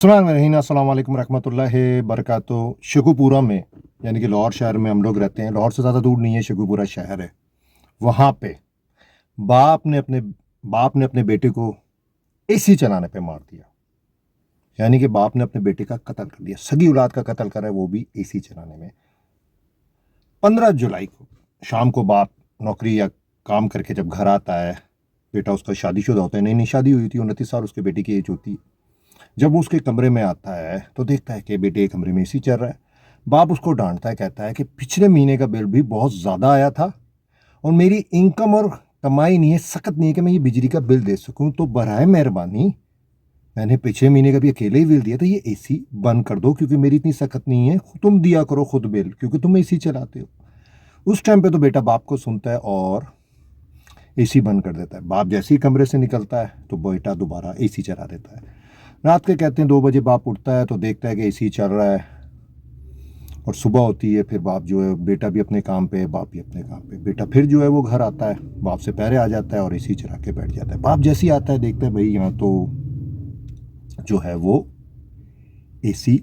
अस्सलाम वालेकुम रहमतुल्लाहि बरकातुहू। शेखुपुरा में यानी कि लाहौर शहर में हम लोग रहते हैं। लाहौर से ज़्यादा दूर नहीं है, शेखुपुरा शहर है। वहाँ पे बाप ने अपने बाप ने अपने बेटे को एसी चलाने पे मार दिया। यानी कि बाप ने अपने बेटे का कत्ल कर दिया, सगी औलाद का कत्ल करा है, वो भी एसी चलाने में। 15 जुलाई को शाम को बाप नौकरी या काम करके जब घर आता है, बेटा उसका शादीशुदा होता है, नई नई शादी हुई थी, 29 साल उसके बेटे की एज होती है। जब वो उसके कमरे में आता है तो देखता है कि बेटे के कमरे में एसी चल रहा है। बाप उसको डांटता है, कहता है कि पिछले महीने का बिल भी बहुत ज़्यादा आया था और मेरी इनकम और कमाई नहीं है, सख्त नहीं है कि मैं ये बिजली का बिल दे सकूं, तो बराए मेहरबानी मैंने पिछले महीने का भी अकेले ही बिल दिया, तो ये एसी बंद कर दो क्योंकि मेरी इतनी सख्त नहीं है, तुम दिया करो खुद बिल क्योंकि तुम एसी चलाते हो। उस टाइम पे तो बेटा बाप को सुनता है और एसी बंद कर देता है। बाप जैसे ही कमरे से निकलता है तो बेटा दोबारा एसी चला देता है। रात के कहते हैं 2 बजे बाप उठता है तो देखता है कि एसी चल रहा है और सुबह होती है। फिर बाप जो है, बेटा भी अपने काम पे है, बाप भी अपने काम पे। बेटा फिर जो है वो घर आता है, बाप से पहले आ जाता है और एसी चला के बैठ जाता है। बाप जैसे ही आता है देखता है भाई यहाँ तो जो है वो एसी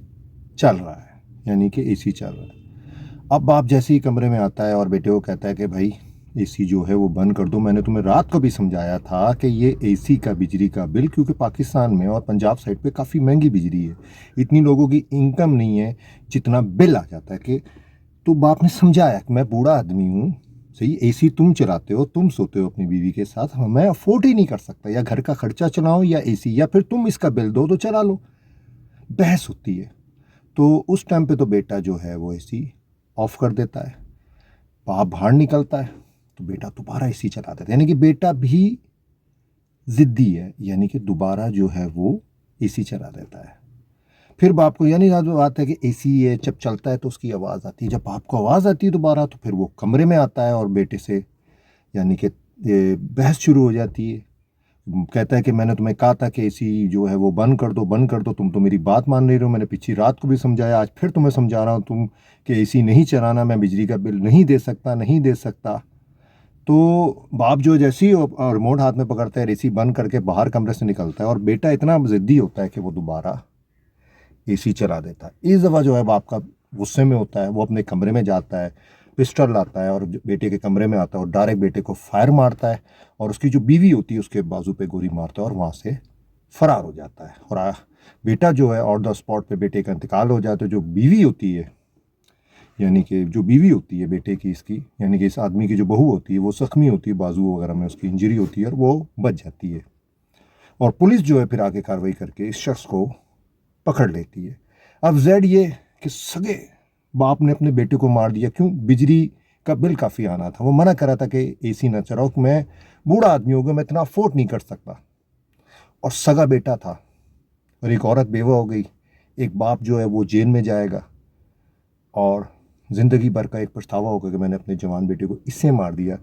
चल रहा है, यानी कि एसी चल रहा है। अब बाप जैसे ही कमरे में आता है और बेटे को कहता है कि भाई एसी जो है वो बंद कर दो, मैंने तुम्हें रात को भी समझाया था कि ये एसी का बिजली का बिल, क्योंकि पाकिस्तान में और पंजाब साइड पे काफ़ी महंगी बिजली है, इतनी लोगों की इनकम नहीं है जितना बिल आ जाता है। कि तो बाप ने समझाया कि मैं बूढ़ा आदमी हूँ, सही, एसी तुम चलाते हो, तुम सोते हो अपनी बीवी के साथ, मैं अफोर्ड ही नहीं कर सकता, या घर का खर्चा चलाओ या एसी, या फिर तुम इसका बिल दो तो चला लो। बहस होती है। तो उस टाइम पे तो बेटा जो है वो एसी ऑफ कर देता है। बाप बाहर निकलता है तो बेटा दोबारा एसी चला देता है, यानी कि बेटा भी ज़िद्दी है, यानी कि दोबारा जो है वो एसी चला देता है। फिर बाप को यानी जो बात है कि एसी है जब चलता है तो उसकी आवाज़ आती है, जब बाप को आवाज़ आती है दोबारा तो फिर वो कमरे में आता है और बेटे से यानी कि ये बहस शुरू हो जाती है। कहता है कि मैंने तुम्हें कहा था कि एसी जो है वो बंद कर दो, बंद कर दो, तुम तो मेरी बात मान नहीं रहे हो, मैंने पिछली रात को भी समझाया, आज फिर तुम्हें समझा रहा हूँ तुम कि एसी नहीं चलाना, मैं बिजली का बिल नहीं दे सकता, नहीं दे सकता। तो बाप जो जैसे ही रिमोट हाथ में पकड़ता है, एसी बंद करके बाहर कमरे से निकलता है और बेटा इतना ज़िद्दी होता है कि वो दोबारा एसी चला देता है। इस दफ़ा जो है बाप का गुस्से में होता है, वो अपने कमरे में जाता है, पिस्टल लाता है और बेटे के कमरे में आता है और डायरेक्ट बेटे को फायर मारता है और उसकी जो बीवी होती है उसके बाजू पे गोली मारता है और वहाँ से फरार हो जाता है। और बेटा जो है ऑन द स्पॉट पे बेटे का इंतकाल हो जाता है। जो बीवी होती है, यानी कि जो बीवी होती है बेटे की, इसकी यानी कि इस आदमी की जो बहू होती है, वो जख्मी होती है, बाजू वगैरह में उसकी इंजरी होती है और वो बच जाती है। और पुलिस जो है फिर आगे कार्रवाई करके इस शख्स को पकड़ लेती है। अब जेड ये कि सगे बाप ने अपने बेटे को मार दिया, क्यों? बिजली का बिल काफ़ी आना था, वो मना करा था कि एसी ना चलाओ, कि मैं बूढ़ा आदमी हो गया, मैं इतना अफोर्ड नहीं कर सकता। और सगा बेटा था और एक औरत बेवा हो गई, एक बाप जो है वो जेल में जाएगा और ज़िंदगी भर का एक पछतावा होगा कि मैंने अपने जवान बेटे को इससे मार दिया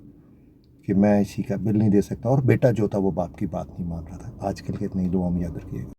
कि मैं इसी का बिल नहीं दे सकता। और बेटा जो था वो बाप की बात नहीं मान रहा था। आज कल के इतनी दुआ में याद रखिएगा।